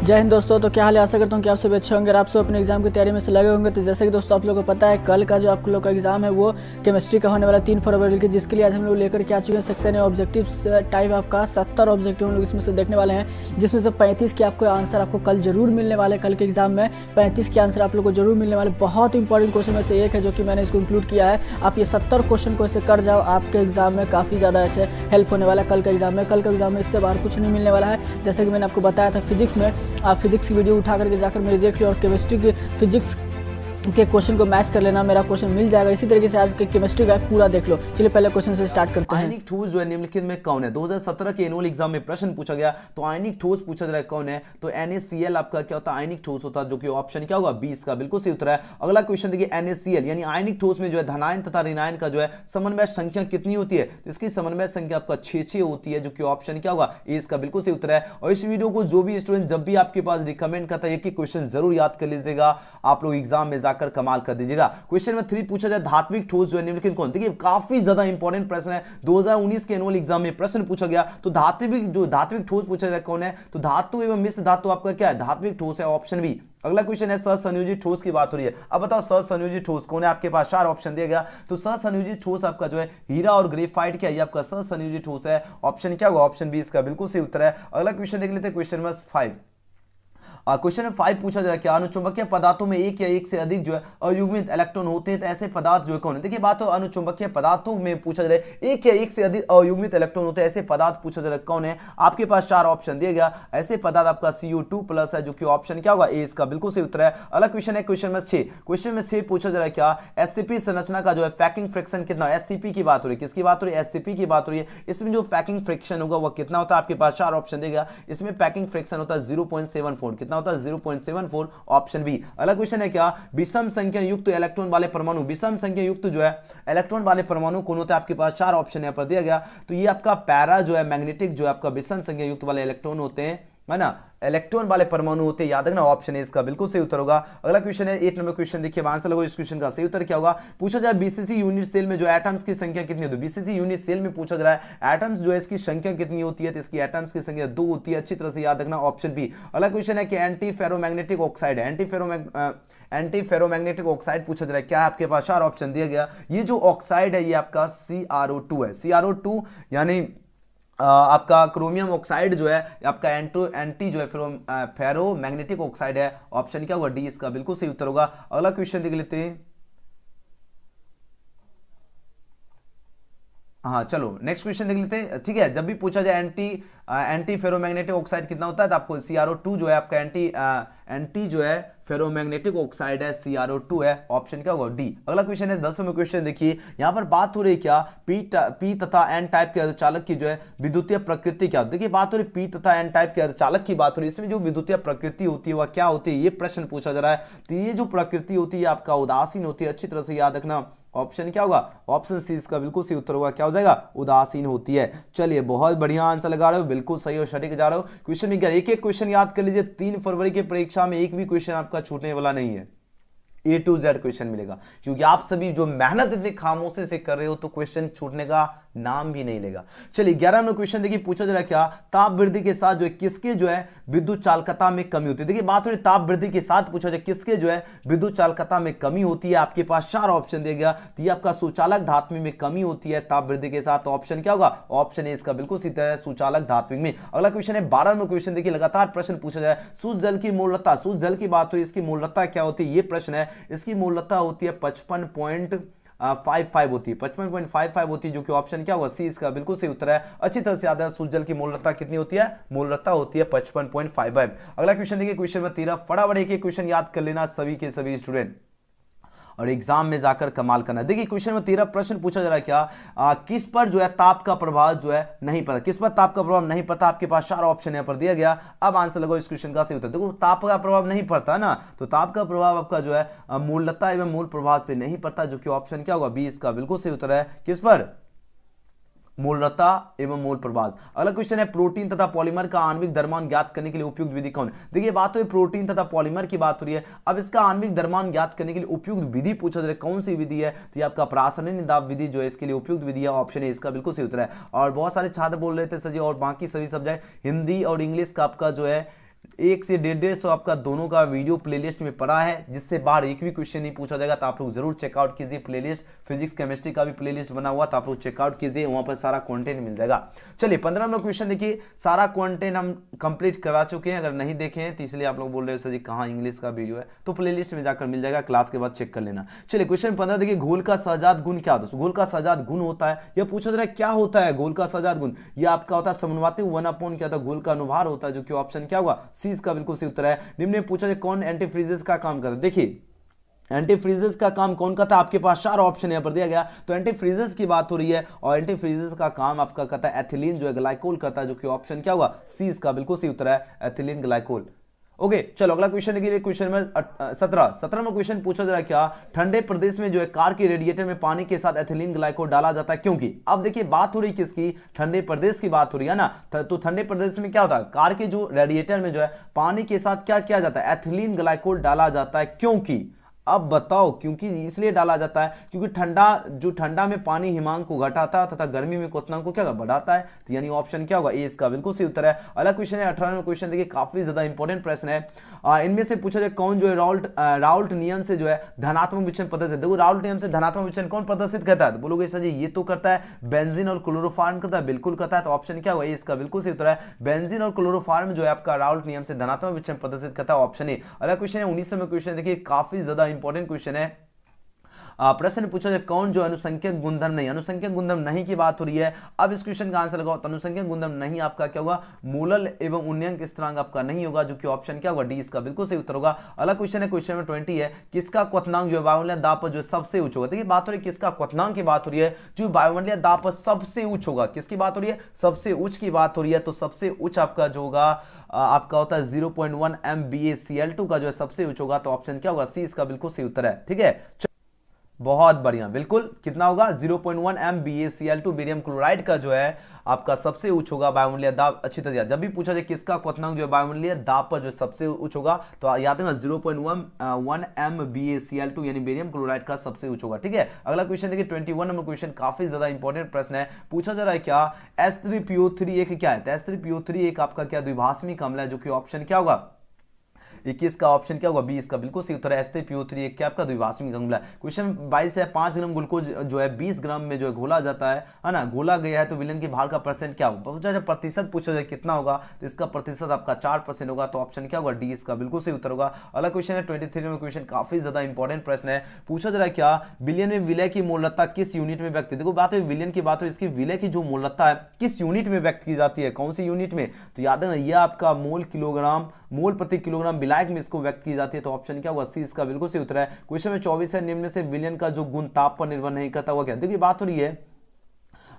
जय हिंद दोस्तों। तो क्या हाल है, आशा करता हूँ कि आप सभी अच्छे होंगे और आप सब अपने एग्जाम की तैयारी में से लगे होंगे। तो जैसे कि दोस्तों आप लोगों को पता है, कल का जो आप लोग का एग्जाम है वो केमिस्ट्री का होने वाला 3 फरवरी की, जिसके लिए आज हम लोग लेकर के आ चुके हैं सेक्शन है ऑब्जेक्टिव टाइप। आपका 70 ऑब्जेक्टिव हम लोग इसमें से देखने वाले हैं, जिसमें से 35 के आपको आंसर आपको कल जरूर मिलने वाले। कल के एग्जाम में 35 के आंसर आप लोग को जरूर मिलने वाले। बहुत इंपॉर्टेंट क्वेश्चन में से एक है जो कि मैंने इसको इंक्लूड किया है। आप ये 70 क्वेश्चन को ऐसे कर जाओ, आपके एग्जाम में काफ़ी ज़्यादा ऐसे हेल्प होने वाला है। कल का एग्जाम में इससे बाहर कुछ नहीं मिलने वाला है। जैसे कि मैंने आपको बताया था फिजिक्स में, आप फिजिक्स की वीडियो उठा करके जाकर मेरे देख लो और केमिस्ट्री की फिजिक्स के क्वेश्चन को मैच कर लेना, मेरा क्वेश्चन मिल जाएगा। इसी तरीके से आज के केमिस्ट्री का पूरा देख लो। चलिए पहले क्वेश्चन से स्टार्ट करते हैं। आयनिक ठोस जो है निम्नलिखित में कौन है? 2017 के एनुअल एग्जाम में प्रश्न पूछा गया, तो आयनिक ठोस पूछा जा रहा है कौन है, तो NaCl आपका क्या होता है? आयनिक ठोस होता है, जो कि ऑप्शन क्या होगा? 20 का बिल्कुल सही उत्तर है। अगला क्वेश्चन देखिए, NaCl यानी आयनिक ठोस में जो है धनायन तथा ऋणायन का जो है समन्वय संख्या कितनी होती है? तो इसकी समन्वय संख्या आपका 6 होती है, जो कि ऑप्शन क्या होगा? ए इसका बिल्कुल सही उत्तर है। और इस वीडियो को जो भी स्टूडेंट जब भी आपके पास रिकमेंड करता है, एक ही क्वेश्चन जरूर याद कर लीजिएगा, आप लोग एग्जाम में जाकर कमाल कर दीजिएगा। क्वेश्चन नंबर 3 पूछा जाए, धात्विक ठोस जो है निम्नलिखित कौन? देखिए काफी ज्यादा इंपॉर्टेंट प्रश्न है, 2019 के एनुअल एग्जाम में प्रश्न पूछा गया। तो धात्विक ठोस पूछा जाए कौन है, तो धातु एवं मिश्र धातु आपका क्या है? धात्विक ठोस है, ऑप्शन बी। अगला क्वेश्चन है, सहसंयोजित ठोस की बात हो रही है। अब बताओ सहसंयोजित ठोस कौन है? आपके पास 4 ऑप्शन दिया गया। तो सहसंयोजित ठोस आपका जो है हीरा और ग्रेफाइट क्या है? ये आपका सहसंयोजित ठोस है, ऑप्शन क्या होगा? ऑप्शन बी इसका बिल्कुल सही उत्तर है। अगला क्वेश्चन देख लेते हैं, क्वेश्चन नंबर 5। क्वेश्चन नंबर 5 पूछा जाए, क्या अनुचुंबकीय पदार्थों में एक या एक से अधिक जो है अयुग्मित इलेक्ट्रॉन होते हैं? तो ऐसे पदार्थ जो है कौन है? देखिए बात हो अनुचुंबकीय पदार्थों में पूछा जाए, एक या एक से अधिक अयुग्मित इलेक्ट्रॉन होते हैं, ऐसे पदार्थ पूछा जाए कौन है? आपके पास 4 ऑप्शन दिया गया। ऐसे पदार्थ आपका CO2+ है, जो कि ऑप्शन क्या होगा? ए इसका बिल्कुल सही उत्तर है। अगला क्वेश्चन है क्वेश्चन नंबर 6। क्वेश्चन में 6 पूछा जा रहा है, क्या SCP संरचना का जो है पैकिंग फ्रिक्शन कितना? SCP की बात हो रही है, किसकी बात हो रही है? SCP की बात हो रही है। इसमें जो पैकिंग फ्रिक्शन होगा वह कितना होता है? आपके पास 4 ऑप्शन देगा। इसमें पैकिंग फ्रिक्शन होता है 0.74। कितना होता है? 0.74, ऑप्शन बी। अगला क्वेश्चन है, क्या विषम संख्या युक्त इलेक्ट्रॉन वाले परमाणु, विषम संख्या युक्त जो है इलेक्ट्रॉन वाले परमाणु कौन होता है? आपके पास 4 ऑप्शन यहां पर दिया गया। तो ये आपका पैरा जो है मैग्नेटिक जो है आपका विषम संख्या युक्त वाले इलेक्ट्रॉन होते हैं, है ना, इलेक्ट्रॉन वाले परमाणु होते हैं, याद रखना, ऑप्शन है इसका बिल्कुल सही उत्तर होगा। अगला क्वेश्चन है 8 नंबर क्वेश्चन, देखिए आंसर लगो। इस क्वेश्चन का सही उत्तर क्या होगा? पूछा जाए BCC यूनिट सेल में जो एटम्स की संख्या कितनी है? तो BCC यूनिट सेल में पूछा जा रहा है एटम्स जो है इसकी संख्या कितनी होती है? तो इसकी एटम्स की संख्या 2 होती है, अच्छी तरह से याद रखना, ऑप्शन बी। अगला क्वेश्चन है कि एंटी फेरोमैग्नेटिक ऑक्साइड है, एंटी फेरोमैग्नेटिक ऑक्साइड पूछा जा रहा है, क्या आपके पास 4 ऑप्शन दिया गया। ये जो ऑक्साइड है ये आपका CrO2 है। CrO2 यानी आपका क्रोमियम ऑक्साइड जो है आपका एंटी जो है फेरोमैग्नेटिक ऑक्साइड है, ऑप्शन क्या होगा? डी इसका बिल्कुल सही उत्तर होगा। अगला क्वेश्चन देख लेते हैं। हाँ चलो नेक्स्ट क्वेश्चन देख लेते हैं, ठीक है। जब भी पूछा जाए एंटी फेरोमैग्नेटिक ऑक्साइड कितना होता है, तो आपको CrO2 जो है आपका एंटी जो है फेरोमैग्नेटिक ऑक्साइड है, CrO2 है, ऑप्शन क्या होगा? डी। अगला क्वेश्चन है 10वां क्वेश्चन, देखिए यहां पर बात हो रही है, क्या पी तथा एन टाइप के अर्धचालक की जो है विद्युतीय प्रकृति क्या? देखिए बात हो रही पी तथा एन टाइप के अर्धचालक की बात हो रही है। इसमें जो विद्युतीय प्रकृति होती है वह क्या होती है? ये प्रश्न पूछा जा रहा है। तो ये जो प्रकृति होती है आपका उदासीन होती है, अच्छी तरह से याद रखना, ऑप्शन क्या होगा? ऑप्शन सी इसका बिल्कुल सही उत्तर होगा। क्या हो जाएगा? उदासीन होती है। चलिए बहुत बढ़िया आंसर लगा रहे हो, बिल्कुल सही और सटीक जा रहे हो। क्वेश्चन में क्या, एक एक क्वेश्चन याद कर लीजिए। 3 फरवरी की परीक्षा में एक भी क्वेश्चन आपका छूटने वाला नहीं है, A to Z क्वेश्चन मिलेगा, क्योंकि आप सभी जो मेहनत इतनी खामोशी से कर रहे हो, तो क्वेश्चन छूटने का नाम भी नहीं लेगा। चलिए 11वां नंबर क्वेश्चन देखिए, पूछा जा रहा है, क्या ताप वृद्धि के साथ जो है किसके जो है विद्युत चालकता में कमी होती है? देखिए बात हो रही ताप वृद्धि के साथ पूछा जाए किसके जो है विद्युत चालकता में कमी होती है। आपके पास 4 ऑप्शन दिया गया। तो ये आपका सुचालक धात्विक में कमी होती है ताप वृद्धि के साथ, ऑप्शन क्या होगा? ऑप्शन ए इसका बिल्कुल सीधा है, सुचालक धात्विक में। अगला क्वेश्चन है 12वां नंबर क्वेश्चन देखिए, लगातार प्रश्न पूछा जाए, शुद्ध जल की मूलता, शुद्ध जल की बात हुई, इसकी मूलता क्या होती है? ये प्रश्न है। इसकी मूलता होती है 55.55 होती है, 55.55 होती है, जो कि ऑप्शन क्या होगा? सी इसका बिल्कुल सही उत्तर है। अच्छी तरह से याद है, शुद्ध जल की मूलता कितनी होती है? मूलता होती है 55.55। अगला क्वेश्चन देखिए, क्वेश्चन में 13, फटाफट एक क्वेश्चन याद कर लेना सभी के सभी स्टूडेंट, और एग्जाम में जाकर कमाल करना। देखिए क्वेश्चन में 13 प्रश्न पूछा जा रहा है, क्या किस पर जो है ताप का प्रभाव जो है नहीं पता? किस पर ताप का प्रभाव नहीं पता? आपके पास 4 ऑप्शन यहां पर दिया गया। अब आंसर लगाओ इस क्वेश्चन का सही उत्तर। देखो ताप का प्रभाव नहीं पड़ता ना, तो ताप का प्रभाव आपका जो है मूलता एवं मूल प्रभाव पे नहीं पड़ता, जो कि ऑप्शन क्या होगा? बी इसका बिल्कुल सही उत्तर है। किस पर? मूलरता एवं मूल प्रभाव। अगला क्वेश्चन है, प्रोटीन तथा पॉलीमर का आणविक द्रव्यमान ज्ञात करने के लिए उपयुक्त विधि कौन है? देखिए बात हो प्रोटीन तथा पॉलीमर की बात हो रही है। अब इसका आणविक द्रव्यमान ज्ञात करने के लिए उपयुक्त विधि पूछा जा रहा है, कौन सी विधि है? तो ये आपका प्रासंगिक दाब विधि जो है इसके लिए उपयुक्त विधि है, ऑप्शन है इसका बिल्कुल सही उत्तर है। और बहुत सारे छात्र बोल रहे थे सर जी, और बाकी सभी सब्जेक्ट हिंदी और इंग्लिश का आपका जो है 1 से 150 आपका दोनों का वीडियो प्लेलिस्ट में पड़ा है, जिससे बाहर एक भी क्वेश्चन नहीं पूछा जाएगा। तो आप लोग जरूर चेकआउट कीजिए प्लेलिस्ट, फिजिक्स केमिस्ट्री का भी प्लेलिस्ट बना हुआ, तो आप लोग चेकआउट कीजिए, वहां पर सारा कंटेंट मिल जाएगा। चलिए 15 नंबर क्वेश्चन देखिए, सारा कंटेंट हम कंप्लीट करा चुके हैं, अगर नहीं देखे हैं तो इसलिए आप लोग बोल रहे हो सर जी कहाँ इंग्लिश का वीडियो है, तो प्लेलिस्ट में जाकर मिल जाएगा, क्लास के बाद चेक कर लेना। चलिए क्वेश्चन 15 देखिए, घोल का सहजात गुण क्या होता है? घोल का सहजात गुण होता है, यह पूछा जा रहा है क्या होता है घोल का सहजात गुण? यह आपका होता है समानुपाती 1/, क्या होता है? घोल का अनुभार होता है, जो कि ऑप्शन क्या होगा? सी इसका बिल्कुल सही उत्तर है। निम्न में पूछा जाए कौन एंटीफ्रीजेस का काम करता है? देखिए एंटीफ्रीजेस का काम कौन करता है? आपके पास 4 ऑप्शन यहां पर दिया गया, तो एंटीफ्रीजेस की बात हो रही है, और एंटीफ्रीजेस का काम आपका करता है एथिलीन जो है ग्लाइकोल करता है, जो कि ऑप्शन क्या होगा? सी इसका बिल्कुल सही उत्तर है, एथिलीन ग्लाइकोल। ओके चलो अगला क्वेश्चन देखिए, क्वेश्चन में 17 में क्वेश्चन पूछा जा रहा है क्या ठंडे प्रदेश में जो है कार के रेडिएटर में पानी के साथ एथिलीन ग्लाइकोल डाला जाता है? क्योंकि अब देखिए बात हो रही किसकी? ठंडे प्रदेश की बात हो रही है ना, तो ठंडे प्रदेश में क्या होता है? कार के जो रेडिएटर में जो है पानी के साथ क्या किया जाता है? एथिलीन ग्लाइकोल डाला जाता है। क्योंकि अब बताओ, क्योंकि इसलिए डाला जाता है क्योंकि ठंडा में पानी हिमांक को घटाता है तथा गर्मी में क्वथनांक को क्या बढ़ाता है, तो यानी ऑप्शन क्या होगा? ए इसका बिल्कुल सही उत्तर है। अगला क्वेश्चन है 18 में क्वेश्चन देखिए, काफी ज्यादा इंपॉर्टेंट प्रश्न है। इनमें से पूछा जाए कौन जो है राउल्ट नियम से जो है धनात्मक विचलन प्रदर्शित? देखो राउल्ट नियम से धनात्मक विचलन कौन प्रदर्शित करता है? तो बोलोगे सर जी ये तो करता है बेंजीन और क्लोरोफॉर्म करता है, बिल्कुल करता है, तो ऑप्शन क्या होगा? ए इसका बिल्कुल सही उत्तर है। बेंजीन और क्लोरोफॉर्म जो है आपका राउल्ट नियम से धनात्मक विचलन प्रदर्शित करता है, ऑप्शन ए। अगला क्वेश्चन है 19 में क्वेश्चन देखिए, काफी ज्यादा इंपॉर्टेंट क्वेश्चन है। प्रश्न पूछा जाए कौन जो अनुसंख्यक गुणधर्म नहीं? अनुसंख्यक गुणधर्म नहीं की बात हो रही है। अब इस क्वेश्चन का आंसर लगाओ, तो अनुसंख्यक गुणधर्म नहीं आपका क्या होगा? मूलल एवं उन्नयन स्थिरांक आपका नहीं होगा, जो कि ऑप्शन क्या होगा? डी इसका बिल्कुल सही उत्तर होगा। अगला क्वेश्चन है क्वेश्चन में 20 है, किसका क्वथनांक जो है वायुमंडलीय दाब पर जो सबसे उच्च होगा? देखिए बात हो रही है किसका क्वथनांक की बात हो रही है, जो वायुमंडलीय दाब पर सबसे उच्च होगा। किसकी बात हो रही है? सबसे उच्च की बात हो रही है, तो सबसे उच्च आपका जो होगा आपका होता है 0.1 MbACl2 का जो है सबसे उच्च होगा, तो ऑप्शन क्या होगा? सी इसका बिल्कुल सही उत्तर है। ठीक है बहुत बढ़िया, बिल्कुल कितना होगा? 0.1 MbACl2 बेरियम क्लोराइड का जो है आपका सबसे उच्च होगा वायुमंडलीय दाब। अच्छी तरह जब भी पूछा जाए किसका क्वथनांक जो है वायुमंडलीय दाब पर जो सबसे उच्च होगा, तो याद रखना 0.1 MbACl2 यानी बेरियम क्लोराइड का सबसे उच्च होगा। ठीक है अगला क्वेश्चन देखिए 21 नंबर क्वेश्चन, काफी ज्यादा इंपॉर्टेंट प्रश्न है। पूछा जा रहा है क्या H3PO3 एक क्या है? H3PO3 एक आपका क्या द्विभाषमी अम्ल है, जो कि ऑप्शन क्या होगा? 21 का ऑप्शन क्या होगा? 20 का बिल्कुल सही उत्तर है। H3PO3 एक क्या आपका द्विभाषमी अम्ल है। क्वेश्चन 22 है, 5 ग्राम ग्लूकोज जो है 20 ग्राम में जो है घोला जाता है ना, घोला गया है, तो विलयन के भार का परसेंट क्या होगा? प्रतिशत पूछा जाए कितना होगा, तो इसका प्रतिशत आपका 4% होगा, तो ऑप्शन क्या होगा? डी इसका बिल्कुल सही उत्तर होगा। अगला क्वेश्चन है 23 में क्वेश्चन, काफी ज्यादा इंपॉर्टेंट प्रश्न है। पूछा जा रहा है क्या विलयन में विलय की मोलरता किस यूनिट में व्यक्त? देखो बात है विलयन की बात हो, इसकी विलय की जो मोलरता है किस यूनिट में व्यक्त की जाती है? कौन सी यूनिट में? तो याद है यह आपका मोल प्रति किलोग्राम विलायक में इसको व्यक्त की जाती है, तो ऑप्शन क्या होगा? सी इसका बिल्कुल सही उत्तर है। क्वेश्चन में 24 है, निम्न में से विलयन का जो गुण ताप पर निर्भर नहीं करता हुआ क्या? देखिए बात हो रही है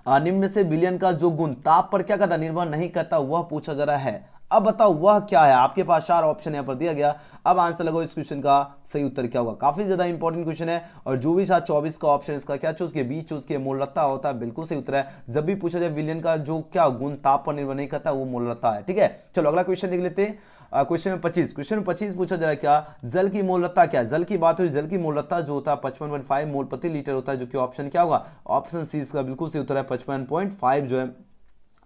निम्न में से विलयन का जो गुण ताप पर क्या करता? निर्भर नहीं करता, वह पूछा जा रहा है। अब बताओ वह क्या है? आपके पास 4 ऑप्शन यहां पर दिया गया, अब आंसर लगाओ इस क्वेश्चन का सही उत्तर क्या होगा? काफी ज्यादा इंपॉर्टेंट क्वेश्चन है, और जो भी साथ 24 का ऑप्शन इसका क्या चूज किया? बी चूज किया, मोलरता होता है, बिल्कुल सही उत्तर है। जब भी पूछा जाए विलयन का जो क्या गुण ताप पर निर्भर नहीं करता, वो मोलरता है। ठीक है चलो अगला क्वेश्चन देख लेते हैं। क्वेश्चन में 25 पूछा जा रहा है क्या जल की मोलरता क्या है? जल की बात हुई, जल की मोलरता जो होता है 55.5 मोल प्रति लीटर होता है, जो कि ऑप्शन क्या होगा? ऑप्शन सी इसका बिल्कुल सही उत्तर है, 55.5 जो है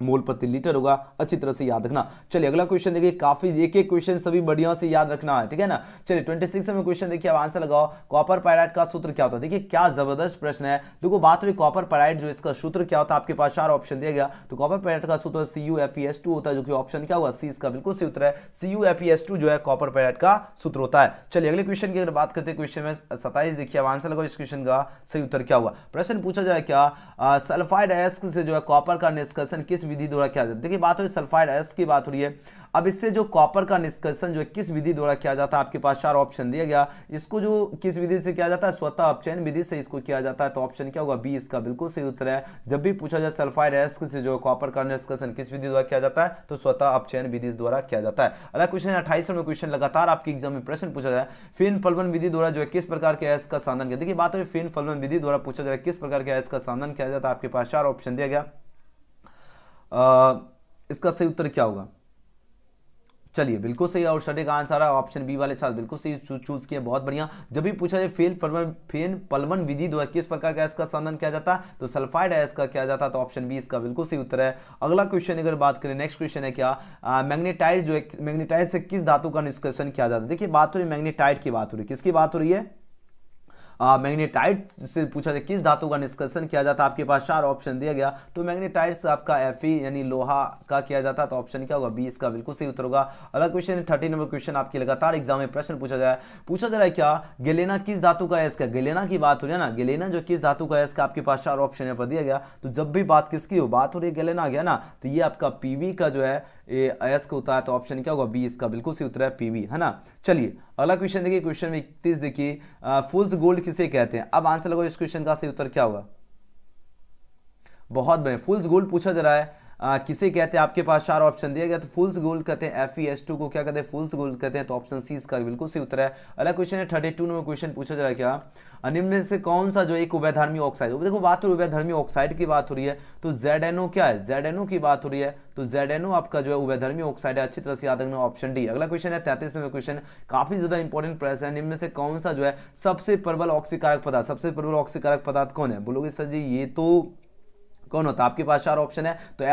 मोल प्रति लीटर होगा। अच्छी तरह से याद रखना। चलिए अगला क्वेश्चन देखिए, काफी एक एक क्वेश्चन सभी बढ़िया से याद रखना है, ठीक है ना। चलिए 26 में क्वेश्चन देखिए, अब आंसर लगाओ। कॉपर पायराइड का सूत्र क्या होता है? देखिए क्या जबरदस्त प्रश्न है। देखो बात रही कॉपर पायराइड, जो इसका सूत्र क्या होता है, आपके पास 4 ऑप्शन दिया गया, तो कॉपर पायराइड का सूत्र CuFeS2 होता है, जो कि ऑप्शन क्या होगा? सी इसका बिल्कुल सही उत्तर है। CuFeS2 जो है कॉपर पायराइड का सूत्र होता है। चलिए अगले क्वेश्चन की अगर बात करते हैं, क्वेश्चन में 27 देखिए, अब आंसर लगाओ इस क्वेश्चन का सही उत्तर क्या होगा। प्रश्न पूछा जाए क्या सल्फाइड अयस्क से जो है कॉपर का निष्कर्षण किस विधि द्वारा किया जाता है? देखिए बात हो रही सल्फाइड अयस्क की बात हो रही है। अब इससे जो कॉपर का निष्कर्षण जो है किस विधि द्वारा किया जाता है, आपके पास 4 ऑप्शन दिया गया। इसको जो किस विधि से किया जाता है, स्वतः अपचयन विधि से इसको किया जाता है, तो ऑप्शन क्या होगा? बी इसका बिल्कुल सही उत्तर है। जब भी पूछा जाए सल्फाइड अयस्क से जो कॉपर का निष्कर्षण किस विधि द्वारा किया जाता है, तो स्वतः अपचयन विधि द्वारा किया जाता है। अगला क्वेश्चन 28 में क्वेश्चन लगातार आपके एग्जाम में प्रश्न पूछा जाए, फिन फलवन विधि द्वारा जो है किस प्रकार के अयस्क का संधान किया? देखिए बात हो रही फिन फलवन विधि द्वारा पूछा जाए किस प्रकार के अयस्क का संधान किया जाता है, आपके पास 4 ऑप्शन दिया गया। इसका सही उत्तर क्या होगा? चलिए बिल्कुल सही और स्टडी का आंसर है ऑप्शन बी वाले छात्र बिल्कुल सही चूज किए, बहुत बढ़िया। जब भी पूछा जाए फेन पलवन विधि द्वारा किस प्रकार का इसका संबंधन किया जाता है, तो सल्फाइड है इसका किया जाता है, तो ऑप्शन बी इसका बिल्कुल सही उत्तर है। अगला क्वेश्चन अगर बात करें, नेक्स्ट क्वेश्चन है क्या, मैग्नेटाइट जो है, मैग्नेटाइट से किस धातु का निष्कर्षण किया जाता है। देखिए बात हो रही मैग्नेटाइट की बात हो रही है, किसकी बात हो रही है, मैग्नेटाइट से पूछा जाए किस धातु का निष्कर्षण किया जाता है, आपके पास 4 ऑप्शन दिया गया, तो मैग्नेटाइट से आपका Fe यानी लोहा का किया जाता है, तो ऑप्शन क्या होगा, बी इसका बिल्कुल सही उत्तर होगा। अगला क्वेश्चन 30 नंबर क्वेश्चन आपके लगातार एग्जाम में प्रश्न पूछा जा रहा है क्या, गेलेना किस धातु का है इसका, गेलेना की बात हो रही है ना, गेलेना जो किस धातु का है इसका आपके पास 4 ऑप्शन यहाँ पर दिया गया, तो जब भी बात किसकी हो, बात हो रही है गेलेना आ गया ना, तो ये आपका पीवी का जो है एस का होता है, तो ऑप्शन क्या होगा, बी इसका बिल्कुल सही उत्तर है, पीवी है ना। चलिए अगला क्वेश्चन देखिए, क्वेश्चन 31 देखिए, फुल्स गोल्ड किसे कहते हैं। अब आंसर लगाओ इस क्वेश्चन का सही उत्तर क्या होगा, बहुत बढ़िया, फुल्स गोल्ड पूछा जा रहा है, किसे कहते हैं, आपके पास 4 ऑप्शन दिया गया, तो फुल्स गोल्ड कहते हैं FeS2 को क्या कहते हैं, फुल्स गोल्ड कहते हैं, तो ऑप्शन सी इसका बिल्कुल सही उत्तर है। अगला क्वेश्चन है 32 नंबर क्वेश्चन पूछा जा रहा है क्या, निम्न में से कौन सा जो एक उभयधर्मी ऑक्साइड, देखो बात हो रही है उभयधर्मी ऑक्साइड की बात हो रही है, तो ZNO क्या है, ZNO की बात हो रही है, तो ZNO आपका जो है उभयधर्मी ऑक्साइड है, अच्छी तरह से याद रखना, ऑप्शन डी। अगला क्वेश्चन है 33 नंबर क्वेश्चन, काफी ज्यादा इंपॉर्टेंट प्रश्न है, निम्न में से कौन सा जो है सबसे प्रबल ऑक्सीकारक पदार्थ, सबसे प्रबल ऑक्सीकारक पदार्थ कौन है, बोलोगे सर जी ये तो कौन होता है, आपके पास 4 ऑप्शन है, तो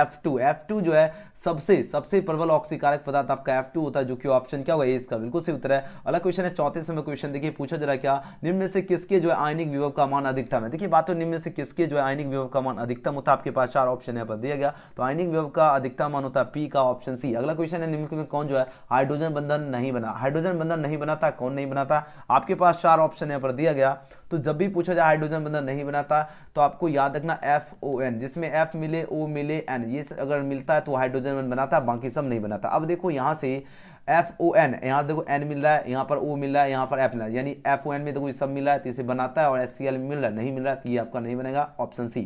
F2 जो है सबसे प्रबल ऑक्सीकारक पदार्थ आपका F2 होता है, जो कि ऑप्शन क्या होगा, इसका बिल्कुल सही उत्तर है। अगला क्वेश्चन है 34 नंबर क्वेश्चन, देखिए पूछा जा रहा है क्या, निम्न में से किसके जो है आयनिक विभव का मान अधिकतम है। देखिए बात तो निम्न में से किसके जो है आयनिक विभव का मान अधिकतम होता है, आपके पास 4 ऑप्शन यहाँ पर दिया गया, तो आयनिक विभव का अधिकतम मान होता है पी का, ऑप्शन सी। अगला क्वेश्चन है निम्न में कौन जो है हाइड्रोजन बंधन नहीं बना, हाइड्रोजन बंधन नहीं बनाता, कौन नहीं बनाता, आपके पास 4 ऑप्शन यहाँ पर दिया गया, तो जब भी पूछा जाए हाइड्रोजन बंधन नहीं बनाता, तो आपको याद रखना FON, जिसमें F मिले O मिले N, ये अगर मिलता है तो हाइड्रोजन बंधन बनाता है, बाकी सब नहीं बनाता। अब देखो यहाँ से FON, यहाँ देखो N मिल रहा है, यहाँ पर O मिल रहा है, यहाँ पर F मिल रहा है, यानी FON में देखो ये सब मिल रहा है, तो इसे बनाता है, और HCl मिल रहा है, नहीं मिल रहा है, तो ये आपका नहीं बनेगा, ऑप्शन सी।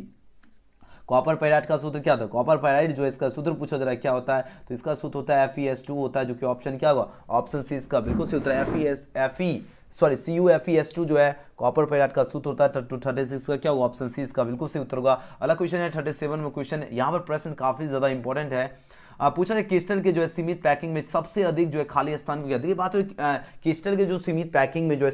कॉपर पायराइड का सूत्र क्या होता है, कॉपर पायराइड जो है इसका सूत्र पूछा जा रहा है क्या होता है, तो इसका सूत्र होता है FeS2 होता है, जो कि ऑप्शन क्या होगा, ऑप्शन सी इसका बिल्कुल सही होता है। CuFeS2 जो है कॉपर पायराइड का सूत्र होता है, 36 का क्या होगा, ऑप्शन सी इसका बिल्कुल सही उत्तर होगा। अगला क्वेश्चन है 37 में क्वेश्चन, यहाँ पर प्रश्न काफी ज्यादा इंपॉर्टेंट है, पूछा है क्रिस्टल के जो है सीमित पैकिंग में सबसे अधिक जो है खाली स्थान को, देखिए बात हुई क्रिस्टल के जो सीमित पैकिंग में जो है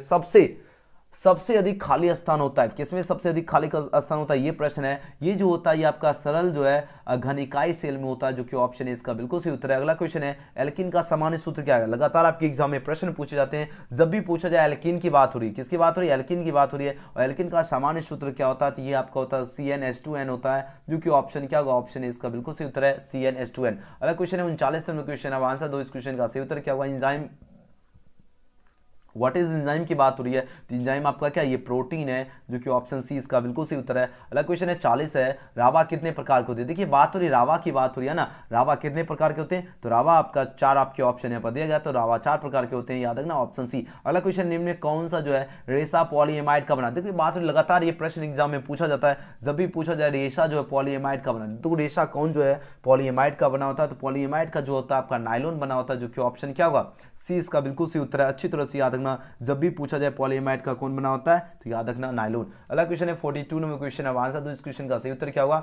सबसे अधिक खाली स्थान होता है, किसमें सबसे अधिक खाली स्थान होता है, ये प्रश्न है। ये जो होता है ये आपका सरल जो है घनिकाय सेल में होता है, जो कि ऑप्शन है इसका बिल्कुल सही उत्तर है। अगला क्वेश्चन है एल्कीन का सामान्य सूत्र क्या है, लगातार आपके एग्जाम में प्रश्न पूछे जाते हैं, जब भी पूछा जाए एल्कीन की बात हो रही है, किसकी बात हो रही है, एल्कीन की बात हो रही है, और एल्कीन का सामान्य सूत्र क्या होता है, तो ये आपका होता है CnH2n होता है, जो कि ऑप्शन क्या होगा, ऑप्शन है इसका बिल्कुल सही उत्तर है CnH2n। अगला क्वेश्चन है 39 नंबर क्वेश्चन, अब आंसर दो इस क्वेश्चन का, सही उत्तर क्या होगा, एंजाइम, व्हाट इज एंजाइम की बात हो रही है, तो एंजाइम आपका क्या, ये प्रोटीन है, जो कि ऑप्शन सी इसका बिल्कुल सही उत्तर है। अगला क्वेश्चन है 40 है, रावा कितने प्रकार के होते हैं। देखिए बात हो रही है रावा की बात हो रही है ना, रावा कितने प्रकार के होते हैं, तो रावा आपका 4 आपके ऑप्शन यहाँ पर दिया गया, तो रावा 4 प्रकार के होते हैं, याद रखना ऑप्शन सी। अगला क्वेश्चन निम्न में कौन सा जो है रेशा पॉलीएमाइड का बना। देखिए बात लगातार ये प्रश्न एग्जाम में पूछा जाता है, जब भी पूछा जाए रेशा जो है पॉलीएमाइड का बना, तो रेशा कौन जो है पॉलीएमाइड का बना होता है, तो पॉलीएमाइड का जो होता है आपका नायलॉन बना होता है, जो कि ऑप्शन क्या होगा, सी इसका बिल्कुल सही उत्तर है। अच्छी तरह से याद रखना, जब भी पूछा जाए पॉलीएमाइड का कौन बना होता है, तो याद रखना नायलॉन। अगला क्वेश्चन है 42 नंबर क्वेश्चन, अब आंसर दो इस क्वेश्चन का, सही उत्तर क्या होगा।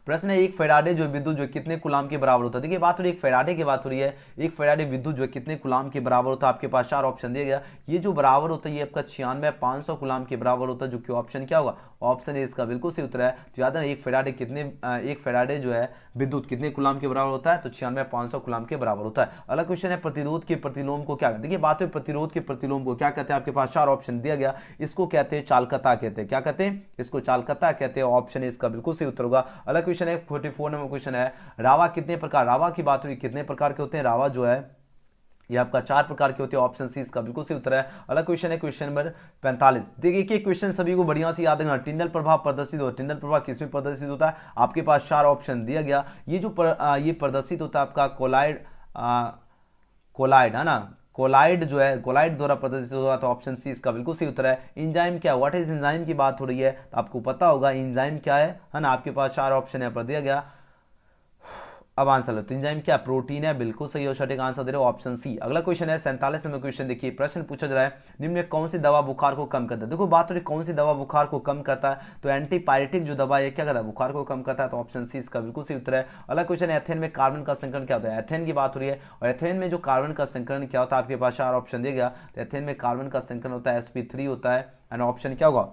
प्रश्न है एक फेराडे जो विद्युत जो कितने कुलाम के बराबर होता है। देखिए बात हो रही है एक फेराडे की बात हो रही है, एक फेराडे विद्युत जो कितने कुलाम के बराबर होता है, आपके पास 4 ऑप्शन दिया गया, ये जो बराबर होता है ये आपका 96,500 कुलाम के बराबर होता है, जो कि ऑप्शन क्या होगा, ऑप्शन है इसका बिल्कुल सही उत्तर है। तो याद है एक फेराडे जो है विद्युत कितने कुलाम के बराबर होता है, तो 96,500 कुलाम के बराबर होता है। अगला क्वेश्चन है प्रतिरोध के प्रतिलोम को क्या कहते हैं। देखिए बात है प्रतिरोध के प्रतिलोम को क्या कहते हैं, आपके पास 4 ऑप्शन दिया गया, इसको कहते हैं चालकता कहते हैं, क्या कहते हैं, इसको चालकता कहते हैं, ऑप्शन है इसका बिल्कुल सही उत्तर होगा। अगला क्वेश्चन है 44 नंबर क्वेश्चन है, रावा कितने प्रकार, रावा की बात हुई कितने प्रकार के होते हैं, रावा जो है ये आपका 4 प्रकार के होते हैं, ऑप्शन सी इसका बिल्कुल सही उत्तर है। अगला क्वेश्चन है क्वेश्चन नंबर 45। देखिए कि क्वेश्चन सभी को बढ़िया से याद रखना, टिंडल प्रभाव प्रदर्शित होता है, टिंडल प्रभाव किसमें प्रदर्शित होता है, आपके पास 4 ऑप्शन दिया गया, ये जो ये प्रदर्शित होता है आपका कोलाइड है ना, कोलाइड जो है कोलाइड द्वारा प्रदर्शित होगा, तो ऑप्शन सी इसका बिल्कुल सही उत्तर है। एंजाइम क्या, व्हाट इज एंजाइम की बात हो रही है, तो आपको पता होगा एंजाइम क्या है ना, आपके पास 4 ऑप्शन यहाँ पर दिया गया, अब आंसर लो, तो एंजाइम क्या प्रोटीन है, बिल्कुल सही हो, सटीक आंसर दे रहे हो ऑप्शन सी। अगला क्वेश्चन है 47 नंबर क्वेश्चन, देखिए प्रश्न पूछा जा रहा है निम्न में कौन सी दवा बुखार को कम करता है। देखो बात हो रही कौन सी दवा बुखार को कम करता है, तो एंटीपायरेटिक जो दवा है क्या करता है, बुखार को कम करता है, तो ऑप्शन सी इसका बिल्कुल सही उत्तर है। अगला क्वेश्चन है एथेन में कार्बन का संकरण क्या होता है। एथेन की बात हो रही है और एथेन में जो कार्बन का संकरण क्या होता है, आपके पास 4 ऑप्शन दिया गया, तो एथेन में कार्बन का संकरण होता है sp3 होता है, एंड ऑप्शन क्या होगा,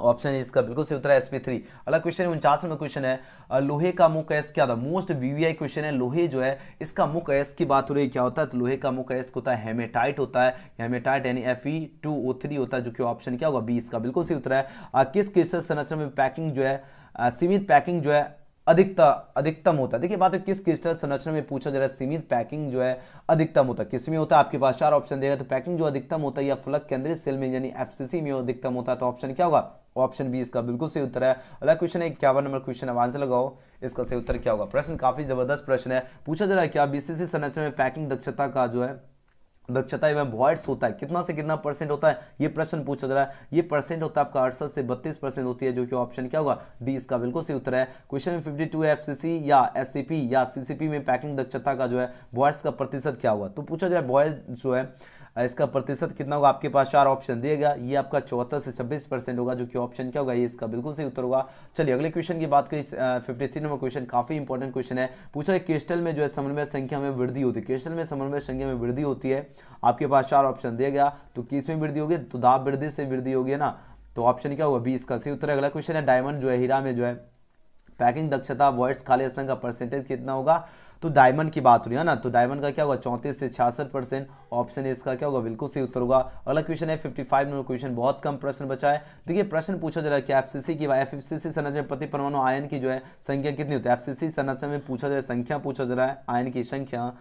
ऑप्शन इसका बिल्कुल सही उत्तर है sp3। अगला क्वेश्चन है 49 नंबर क्वेश्चन है लोहे का मुख्य अयस्क क्या होता है। मोस्ट वीवीआई क्वेश्चन है, लोहे जो है इसका मुख्य अयस्क की बात हो रही है क्या होता है, तो लोहे का मुख्य अयस्क होता है हेमेटाइट होता है, हेमेटाइट यानी Fe2O3 होता है, जो कि ऑप्शन क्या होगा, 20 का बिल्कुल सही उत्तर है। किस क्रिस्टल संरचना में पैकिंग जो है सीमित पैकिंग जो है अधिकतम होता है। देखिए बात है किस क्रिस्टल संरचना में पूछा जा रहा है सीमित पैकिंग जो है अधिकतम होता है, किसमें होता है, आपके पास 4 ऑप्शन देगा, तो पैकिंग जो अधिकतम होता है या फलक केंद्रित सेल में यानी एफसीसी में अधिकतम होता है, तो ऑप्शन क्या होगा, ऑप्शन बी इसका बिल्कुल सही उत्तर है। अगला क्वेश्चन है 51 नंबर क्वेश्चन, अब आंसर लगाओ इसका सही उत्तर क्या होगा। प्रश्न काफी जबरदस्त प्रश्न है, पूछा जा रहा है क्या बीसीसी संरचना में पैकिंग दक्षता का जो है दक्षता एवं वॉइड्स होता है कितना से कितना परसेंट होता है, ये प्रश्न पूछा जा रहा है। ये परसेंट होता है आपका 68 से 32% होती है, जो कि ऑप्शन क्या होगा, डी इसका बिल्कुल सही उत्तर है। क्वेश्चन में 52 एफसीसी या एससीपी या सीसीपी में पैकिंग दक्षता का जो है वॉइड्स का प्रतिशत क्या होगा, तो पूछा जा रहा है वॉइड्स जो है इसका प्रतिशत कितना होगा, आपके पास 4 ऑप्शन दिएगा, ये आपका 74 से 26% होगा, जो कि ऑप्शन क्या होगा, ये इसका बिल्कुल सही उत्तर होगा। चलिए अगले क्वेश्चन की बात करें 53 नंबर क्वेश्चन, काफी इंपॉर्टेंट क्वेश्चन है, पूछा है क्रिस्टल में जो है समन्वय संख्या में वृद्धि होती है, क्रिस्टल में समन्वय संख्या में वृद्धि होती है, आपके पास 4 ऑप्शन दिया गया, तो किस में वृद्धि होगी, तो दाब वृद्धि से वृद्धि होगी ना, तो ऑप्शन क्या होगा, 20 का सही उत्तर है। अगला क्वेश्चन है डायमंड जो है हीरा में जो है पैकिंग दक्षता वॉइड्स खाली स्थान का परसेंटेज कितना होगा, तो डायमंड की बात हो रही है ना, तो डायमंड का क्या होगा 34 से 66%, ऑप्शन इसका क्या होगा, बिल्कुल सही उत्तर होगा। अगला क्वेश्चन है 55 नंबर क्वेश्चन, बहुत कम प्रश्न बचा है। देखिए प्रश्न पूछा जा रहा है कि एफसीसी की एफसीसी संरचना में प्रति परमाणु आयन की जो है संख्या कितनी होती है। एफसीसी संरचना में पूछा जा रहा है संख्या पूछा जा रहा है आयन की संख्या,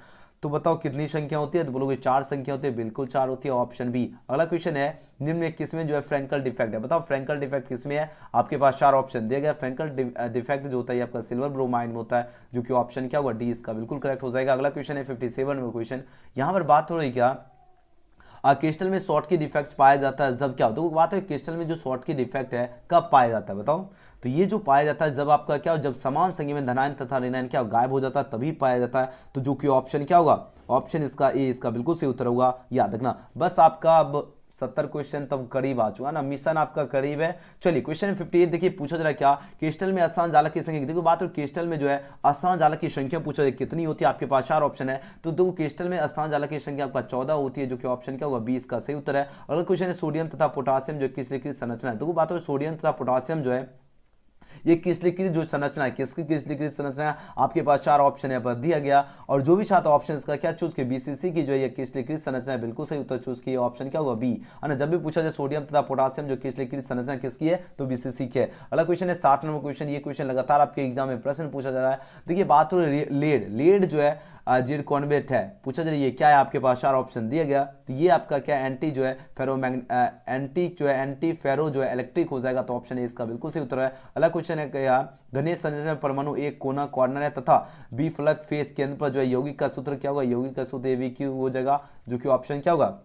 तो बताओ कितनी संख्या होती है, तो बोलोगे 4 संख्या होती है, बिल्कुल 4 होती है, ऑप्शन बी। अगला क्वेश्चन है निम्न में किसमें जो है फ्रैंकल डिफेक्ट है, बताओ फ्रैंकल डिफेक्ट किसमें है, आपके पास 4 ऑप्शन दिया गया। फ्रैंकल डिफेक्ट जो होता है आपका सिल्वर ब्रोमाइड में होता है, जो कि ऑप्शन क्या होगा, डी इसका बिल्कुल करेक्ट हो जाएगा। अगला क्वेश्चन है 57 नंबर क्वेश्चन, यहाँ पर बात हो रही क्या क्रिस्टल में शॉर्ट की डिफेक्ट पाया जाता है जब क्या होता है, तो बात है क्रिस्टल में जो शॉर्ट की डिफेक्ट है कब पाया जाता है, बताओ, तो ये जो पाया जाता है जब आपका क्या हो, जब समान संख्या में धनायन तथा ऋणायन क्या गायब हो जाता है तभी पाया जाता है, तो जो कि ऑप्शन क्या होगा, ऑप्शन इसका ए इसका बिल्कुल सही उत्तर होगा, याद रखना। बस आपका अब 70 क्वेश्चन तब करीब आ चुका ना, मिशन आपका करीब है। चलिए क्वेश्चन 58 देखिए पूछा जा रहा है क्या क्रिस्टल में अस्थान जालक की संख्या, देखो बात हो क्रिस्टल में जो है अस्थान जालक की संख्या पूछा जाए कितनी होती है, आपके पास 4 ऑप्शन है, तो दो क्रिस्टल में अस्थान जालक की संख्या आपका 14 होती है, जो कि ऑप्शन क्या होगा, 20 का सही उत्तर है। अगला क्वेश्चन है सोडियम तथा पोटासियम जो क्रिस्टलीकृत संरचना है, देखो बात हो सोडियम तथा पोटासियम जो है ये क्रिस्टलीकृत जो संरचना है, किसकी क्रिस्टलीकृत संरचना है, आपके पास 4 ऑप्शन है पर दिया गया, और जो भी छात्र ऑप्शन इसका क्या चूज किया, बीसीसी की जो है ये क्रिस्टलीकृत संरचना है, बिल्कुल सही उत्तर चूज किया, ऑप्शन क्या होगा, बी है ना। जब भी पूछा जाए सोडियम तथा पोटासियम जो क्रिस्टलीकृत संरचना किसकी है, तो बीसीसी की है। अगला क्वेश्चन है 60 नंबर क्वेश्चन, ये क्वेश्चन लगातार आपके एग्जाम में प्रश्न पूछा जा रहा है। देखिए बात हो रही लेड जो है जिरकोनवेट है, पूछा जा रहा है ये क्या है, आपके पास 4 ऑप्शन दिया गया, तो ये आपका क्या एंटी जो है एंटी फेरो जो है इलेक्ट्रिक हो जाएगा, तो ऑप्शन ए इसका बिल्कुल सही उत्तर है। अगला क्वेश्चन है क्या घनीय संरचना में परमाणु एक कोना कॉर्नर है तथा बी फलक फेस केंद्र पर जो है यौगिक का सूत्र क्या होगा, यौगिक का सूत्र ABQ हो जाएगा, जो कि ऑप्शन क्या होगा,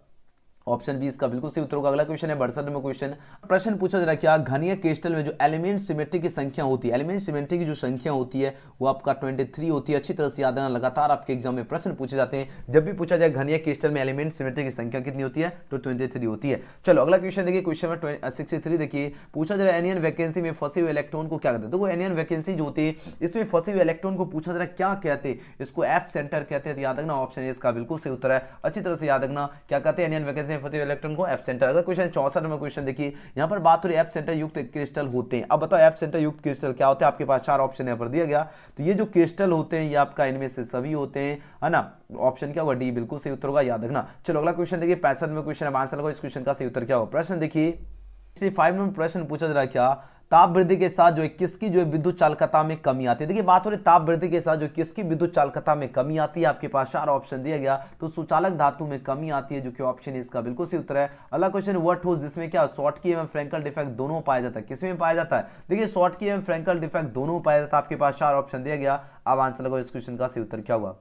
ऑप्शन बी इसका बिल्कुल सही उत्तर होगा। अगला क्वेश्चन है 62 नंबर क्वेश्चन, प्रश्न पूछा जा रहा है क्या घनीय क्रिस्टल में जो एलिमेंट सिमेट्री की संख्या होती है, एलिमेंट सिमेट्री की जो संख्या होती है वो आपका 23 होती है। अच्छी तरह से याद रखना, लगातार आपके एग्जाम में प्रश्न पूछे जाते हैं, जब भी पूछा जाए घनीय क्रिस्टल में एलिमेंट सिमेट्री की संख्या कितनी होती है, तो 23 होती है। चलो अगला क्वेश्चन देखिए, क्वेश्चन नंबर 63 देखिए, पूछा जा रहा है एनियन वैकेंसी में फंसे हुए इलेक्ट्रॉन को क्या कहते हैं। देखो एनियन वैकेंसी जो होती है इसमें फंसे हुए इलेक्ट्रॉन को पूछा जा रहा है क्या कहते हैं, इसको एफ सेंटर कहते हैं, याद रखना ऑप्शन इसका बिल्कुल सही उत्तर है। अच्छी तरह से याद रखना क्या कहते हैं एनियन वैकेंसी में फंसे हुए इलेक्ट्रॉन को एफ सेंटर। अगर क्वेश्चन 64 नंबर क्वेश्चन देखिए, यहां पर बात हो रही है एफ सेंटर युक्त क्रिस्टल होते हैं। अब बताओ एफ सेंटर युक्त क्रिस्टल क्या होते हैं, आपके पास 4 ऑप्शन यहां पर दिया गया, तो ये जो क्रिस्टल होते हैं ये आपका इनमें से सभी होते हैं, है ना, ऑप्शन क्या होगा, डी बिल्कुल सही उत्तर होगा, याद रखना। चलो अगला क्वेश्चन देखिए 65 नंबर क्वेश्चन, अब आंसर लगाओ इस क्वेश्चन का सही उत्तर क्या होगा। प्रश्न देखिए 65 नंबर प्रश्न पूछा जा रहा है क्या ताप वृद्धि के साथ जो है किसकी जो है विद्युत चालकता में कमी आती है। देखिए बात हो रही ताप वृद्धि के साथ जो किसकी विद्युत चालकता में कमी आती है, आपके पास 4 ऑप्शन दिया गया, तो सुचालक धातु में कमी आती है, जो कि ऑप्शन इसका बिल्कुल सही उत्तर है। अगला क्वेश्चन व्हाट हो जिसमें क्या शॉर्ट की एवं फ्रैंकल डिफेक्ट दोनों पाया जाता है, किसमें पाया जाता है, देखिए शॉर्ट की एवं फ्रैंकल डिफेक्ट दोनों पाया जाता है, आपके पास 4 ऑप्शन दिया गया। अब आंसर लगाओ इस क्वेश्चन का सही उत्तर क्या होगा।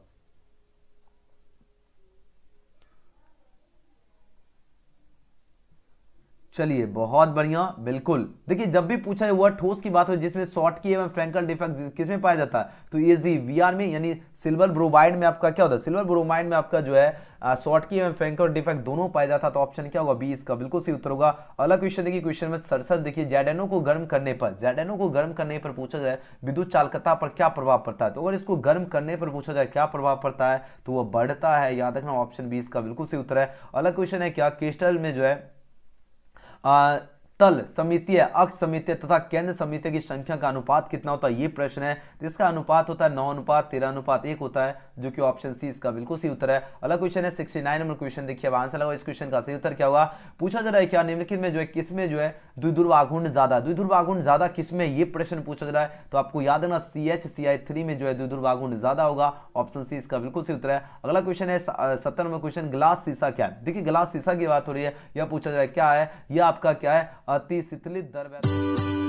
चलिए बहुत बढ़िया, बिल्कुल। देखिए जब भी पूछा है वर्ड ठोस की बात हो जिसमें शॉर्ट की एवं फ्रैंकल डिफेक्ट किसमें पाया जाता है, तो ये वीआर में, यानी सिल्वर ब्रोमाइड में आपका क्या होता है, सिल्वर ब्रोमाइड में आपका जो है शॉर्ट की एवं फ्रैंकल डिफेक्ट दोनों पाया जाता है। तो ऑप्शन क्या होगा, बी इसका बिल्कुल सही उत्तर होगा। अगला क्वेश्चन देखिए, क्वेश्चन में सर देखिए, जेडेनो को गर्म करने पर पूछा जाए विद्युत चालकता पर क्या प्रभाव पड़ता है, तो अगर इसको गर्म करने पर पूछा जाए क्या प्रभाव पड़ता है, तो वह बढ़ता है। याद रखना ऑप्शन बी इसका बिल्कुल सही उत्तर है। अगला क्वेश्चन है क्या, क्रिस्टल में जो है तल समितीय, अक्ष समितीय तथा केंद्र समितीय की संख्या का अनुपात कितना होता है, ये प्रश्न है। तो इसका अनुपात होता है 9:13:1 होता है, जो कि ऑप्शन सी इसका बिल्कुल सही उत्तर है। अगला क्वेश्चन है 69 नंबर क्वेश्चन, देखिए अब आंसर लगाओ इस क्वेश्चन का सही उत्तर क्या होगा। पूछा जा रहा है क्या, निम्नलिखित में जो है किसमें जो है द्विध्रुव आघूर्ण ज्यादा किसमें, ये प्रश्न पूछा जा रहा है। तो आपको याद रखना CH3 में जो है द्विध्रुव आघूर्ण ज्यादा होगा, ऑप्शन सी इसका बिल्कुल सही उत्तर है। अगला क्वेश्चन है 70 नंबर क्वेश्चन, ग्लास शीशा क्या है। देखिए ग्लास शीशा की बात हो रही है, यह पूछा जा रहा है क्या है, यह आपका क्या है, अति शीतलित द्रव्य।